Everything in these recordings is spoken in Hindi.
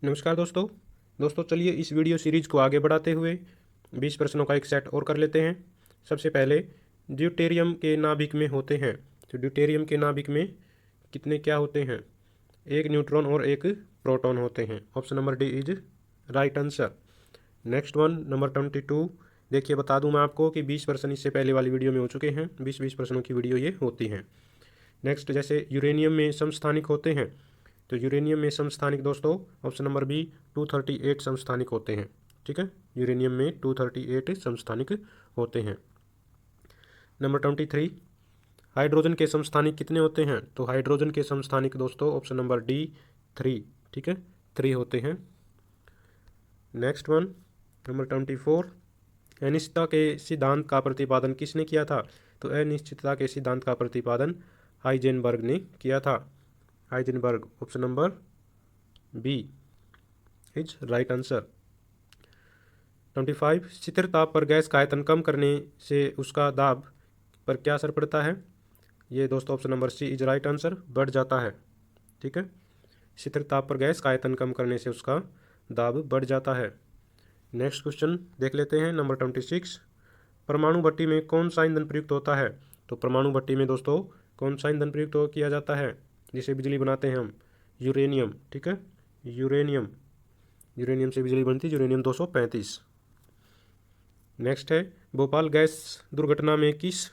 नमस्कार दोस्तों। चलिए इस वीडियो सीरीज को आगे बढ़ाते हुए 20 प्रश्नों का एक सेट और कर लेते हैं। सबसे पहले ड्यूटेरियम के नाभिक में होते हैं, तो ड्यूटेरियम के नाभिक में कितने क्या होते हैं? एक न्यूट्रॉन और एक प्रोटॉन होते हैं। Option number D is right answer. Next one number 22। देखिए बता दूं मैं आपको कि 20 प्रश्न इससे पहले वाली वीडियो में हो चुके हैं। 20-20 प्रश्नों की वीडियो ये होती हैं। नेक्स्ट, जैसे यूरेनियम में समस्थानिक होते हैं, तो यूरेनियम में समस्थानिक दोस्तों ऑप्शन नंबर बी 238 समस्थानिक होते हैं। ठीक है, यूरेनियम में 238 समस्थानिक होते हैं। नंबर 23, हाइड्रोजन के समस्थानिक कितने होते हैं? तो हाइड्रोजन के समस्थानिक दोस्तों ऑप्शन नंबर डी 3। ठीक है, 3 होते हैं। नेक्स्ट वन नंबर 24, अनिश्चितता के सिद्धांत का प्रतिपादन किसने किया था? तो अनिश्चितता के सिद्धांत का प्रतिपादन हाइजेनबर्ग ने किया था। Heisenberg, option number B is right answer. 25, स्थिर ताप पर गैस का आयतन कम करने से उसका दाब पर क्या असर पड़ता है? ये दोस्तों option number C is right answer, बढ़ जाता है। ठीक है, स्थिर ताप पर गैस का आयतन कम करने से उसका दाब बढ़ जाता है। नेक्स्ट क्वेश्चन देख लेते हैं, नंबर 26, परमाणु भट्टी में कौन सा ईंधन प्रयुक्त होता है? तो परमाणु भट्टी में दोस्तों कौन सा ईंधन प्रयुक्त किया जाता है जिसे बिजली बनाते हैं हम? यूरेनियम। ठीक है, यूरेनियम, यूरेनियम से बिजली बनती है, यूरेनियम 235। नेक्स्ट है, भोपाल गैस दुर्घटना में किस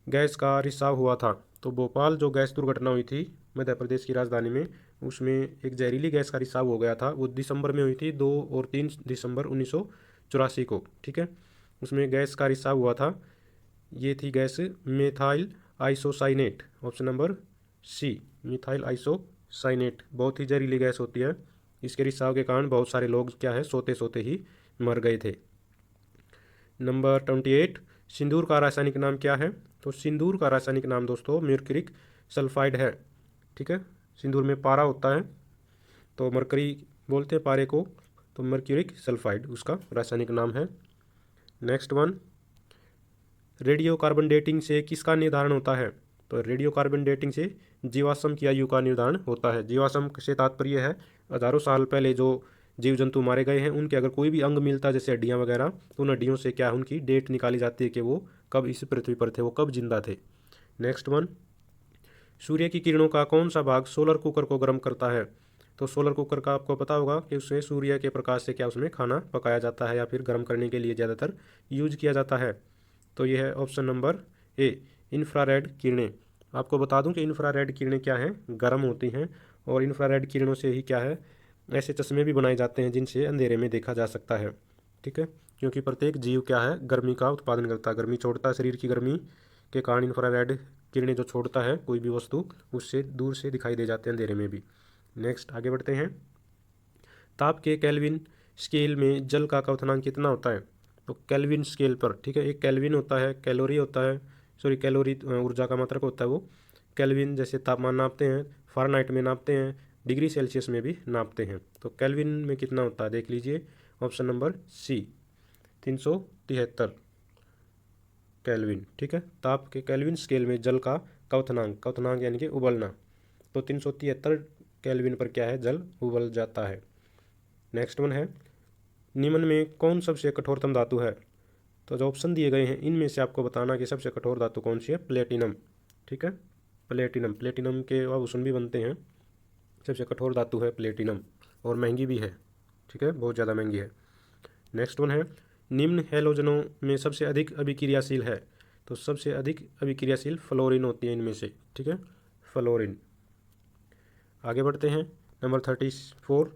गैस का रिसाव हुआ था? तो भोपाल जो गैस दुर्घटना हुई थी मध्य प्रदेश की राजधानी में, उसमें एक जहरीली गैस का रिसाव हो गया था। वो दिसंबर में हुई थी, 2 और 3 दिसंबर 1984 को। ठीक है, उसमें गैस का रिसाव हुआ था। ये थी gas methyl isocyanate, option number C, methyl isocyanate. बहुत ही जहरीली गैस होती है। इसके रिसाव के कारण बहुत सारे लोग क्या है, सोते सोते ही मर गए थे। नंबर 28, सिंदूर का रासायनिक नाम क्या है? तो सिंदूर का रासायनिक नाम दोस्तों मर्क्यूरिक सल्फाइड है। ठीक है, सिंदूर में पारा होता है तो मरकरी बोलते हैं पारे को, तो मर्क्यूरिक सल्फाइड उसका रासायनिक नाम है। Next one, radio carbon dating से किसका निर्धारण होता है? तो रेडियो कार्बन डेटिंग से जीवाश्म की आयु का निर्धारण होता है। जीवाश्म से तात्पर्य है हजारों साल पहले जो जीव जंतु मारे गए हैं उनके अगर कोई भी अंग मिलता है जैसे हड्डियाँ वगैरह, तो उन हड्डियों से क्या है, उनकी डेट निकाली जाती है कि वो कब इस पृथ्वी पर थे, वो कब जिंदा थे। नेक्स्ट वन, सूर्य की किरणों का कौन सा भाग सोलर कुकर को गर्म करता है? तो सोलर कुकर का आपको पता होगा कि उससे सूर्य के प्रकाश से क्या उसमें खाना पकाया जाता है या फिर गर्म करने के लिए ज़्यादातर यूज किया जाता है। तो यह है ऑप्शन नंबर ए, इंफ्रारेड किरणें। आपको बता दूं कि इंफ्रारेड किरणें क्या हैं, गर्म होती हैं। और इंफ्रारेड किरणों से ही क्या है, ऐसे चश्मे भी बनाए जाते हैं जिनसे अंधेरे में देखा जा सकता है। ठीक है, क्योंकि प्रत्येक जीव क्या है, गर्मी का उत्पादन करता है, गर्मी छोड़ता है। शरीर की गर्मी के कारण इंफ्रारेड किरणें जो छोड़ता है कोई भी वस्तु, उससे दूर से दिखाई दे जाते हैं अंधेरे में भी। नेक्स्ट आगे बढ़ते हैं, ताप के केल्विन स्केल में जल का क्वथनांक कितना होता है? तो केल्विन स्केल पर, ठीक है, एक केल्विन होता है, कैलोरी होता है, सॉरी कैलोरी ऊर्जा का मात्रक होता है वो। केल्विन जैसे तापमान नापते हैं, फ़ारेनहाइट में नापते हैं, डिग्री सेल्सियस में भी नापते हैं। तो केल्विन में कितना होता है देख लीजिए, ऑप्शन नंबर सी 373 केल्विन। ठीक है, ताप के केल्विन स्केल में जल का क्वथनांक, क्वथनांक यानी कि उबलना, तो 373 केल्विन पर क्या है, जल उबल जाता है। नेक्स्ट वन है, निम्न में कौन सबसे कठोरतम धातु है? तो जो ऑप्शन दिए गए हैं इनमें से आपको बताना कि सबसे कठोर धातु कौन सी है। प्लेटिनम। ठीक है, प्लेटिनम, प्लेटिनम के आभूषण भी बनते हैं। सबसे कठोर धातु है प्लेटिनम, और महंगी भी है। ठीक है, बहुत ज़्यादा महंगी है। नेक्स्ट वन है, निम्न हैलोजनों में सबसे अधिक अभिक्रियाशील है? तो सबसे अधिक अभिक्रियाशील फ्लोरीन होती है इनमें से। ठीक है, फ्लोरीन। आगे बढ़ते हैं, नंबर 34,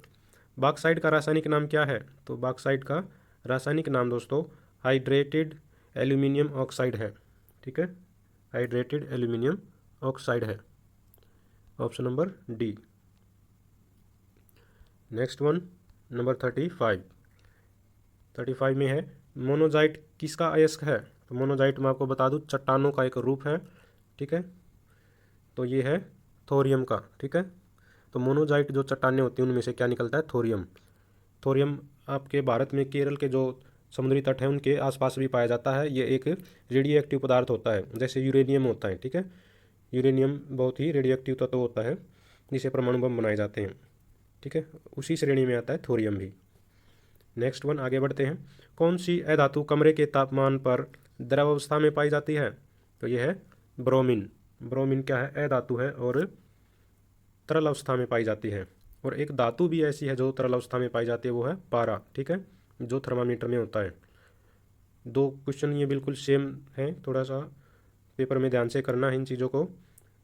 बॉक्साइट का रासायनिक नाम क्या है? तो बॉक्साइट का रासायनिक नाम दोस्तों हाइड्रेटेड एल्यूमिनियम ऑक्साइड है। ठीक है, हाइड्रेटेड एल्यूमिनियम ऑक्साइड है, option number D. Next one number 35 में है, मोनोजाइट किसका अयस्क है? तो मोनोजाइट में आपको बता दूं चट्टानों का एक रूप है। ठीक है, तो ये है थोरियम का। ठीक है, तो मोनोजाइट जो चट्टानें होती हैं उनमें से क्या निकलता है, थोरियम। थोरियम आपके भारत में केरल के जो समुद्री तट हैं उनके आसपास भी पाया जाता है। ये एक रेडियो एक्टिव पदार्थ होता है, जैसे यूरेनियम होता है। ठीक है, यूरेनियम बहुत ही रेडियो एक्टिव तत्व होता है जिसे परमाणु बम बनाए जाते हैं। ठीक है, उसी श्रेणी में आता है थोरियम भी। नेक्स्ट वन, आगे बढ़ते हैं। कौन सी अधातु कमरे के तापमान पर द्रव अवस्था में पाई जाती है? तो यह है ब्रोमीन। ब्रोमीन क्या है? अधातु है और तरल अवस्था में पाई जाती है। और एक धातु भी ऐसी है जो तरल अवस्था में पाई जाती है, वो है पारा। ठीक है, जो थर्मामीटर में होता है। दो क्वेश्चन ये बिल्कुल सेम है, थोड़ा सा पेपर में ध्यान से करना है इन चीज़ों को।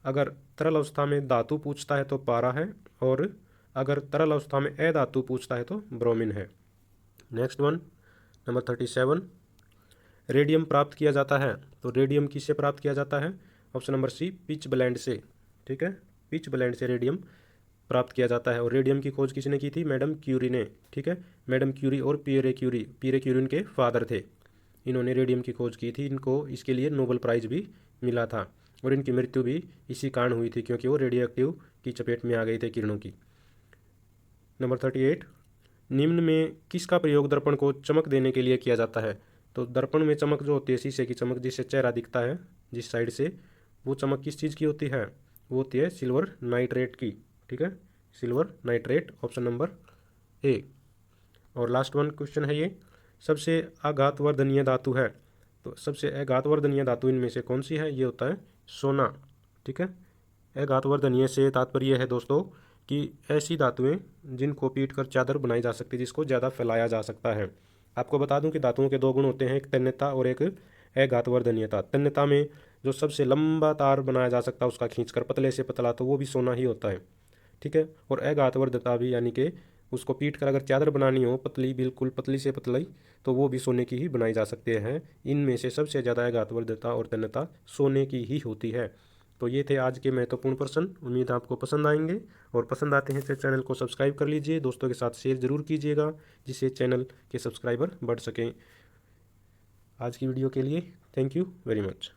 अगर तरल अवस्था में धातु पूछता है तो पारा है, और अगर तरल अवस्था में अधातु पूछता है तो ब्रोमीन है। नेक्स्ट वन, नंबर 37, रेडियम प्राप्त किया जाता है। तो रेडियम किससे प्राप्त किया जाता है? Option number C, pitchblende से। ठीक है, पिच ब्लेंड से रेडियम प्राप्त किया जाता है। और रेडियम की खोज किसने की थी? मैडम क्यूरी ने। ठीक है, मैडम क्यूरी और पियरे क्यूरी, पियरे क्यूरी इनके फादर थे। इन्होंने रेडियम की खोज की थी, इनको इसके लिए नोबेल प्राइज़ भी मिला था। और इनकी मृत्यु भी इसी कारण हुई थी, क्योंकि वो रेडियो एक्टिव की चपेट में आ गए थे, किरणों की। नंबर 38, निम्न में किसका प्रयोग दर्पण को चमक देने के लिए किया जाता है? तो दर्पण में चमक जो होती है, शीशे की चमक, जिससे चेहरा दिखता है जिस साइड से, वो चमक किस चीज़ की होती है? वो होती है सिल्वर नाइट्रेट की। ठीक है, silver nitrate, option number A. और लास्ट वन क्वेश्चन है ये, सबसे आघातवर्धनीय धातु है। तो सबसे आघातवर्धनीय धातु इनमें से कौन सी है? ये होता है सोना। ठीक है, आघातवर्धनीय से तात्पर्य है दोस्तों कि ऐसी धातुएं जिनको पीट कर चादर बनाई जा सकती है, जिसको ज़्यादा फैलाया जा सकता है। आपको बता दूं कि धातुओं के दो गुण होते हैं, एक तन्यता और एक आघातवर्धनीयता। तन्यता में जो सबसे लंबा तार बनाया जा सकता है उसका खींचकर पतले से पतला, तो वो भी सोना ही होता है। ठीक है, और आघातवर्धता भी, यानी कि उसको पीट कर अगर चादर बनानी हो पतली, बिल्कुल पतली से पतली, तो वो भी सोने की ही बनाई जा सकते हैं। इनमें से सबसे ज़्यादा आघातवर्धता और तन्यता सोने की ही होती है। तो ये थे आज के महत्वपूर्ण प्रश्न, उम्मीद आपको पसंद आएंगे। और पसंद आते हैं तो चैनल को सब्सक्राइब कर लीजिए, दोस्तों के साथ शेयर ज़रूर कीजिएगा, जिससे चैनल के सब्सक्राइबर बढ़ सकें। आज की वीडियो के लिए थैंक यू वेरी मच।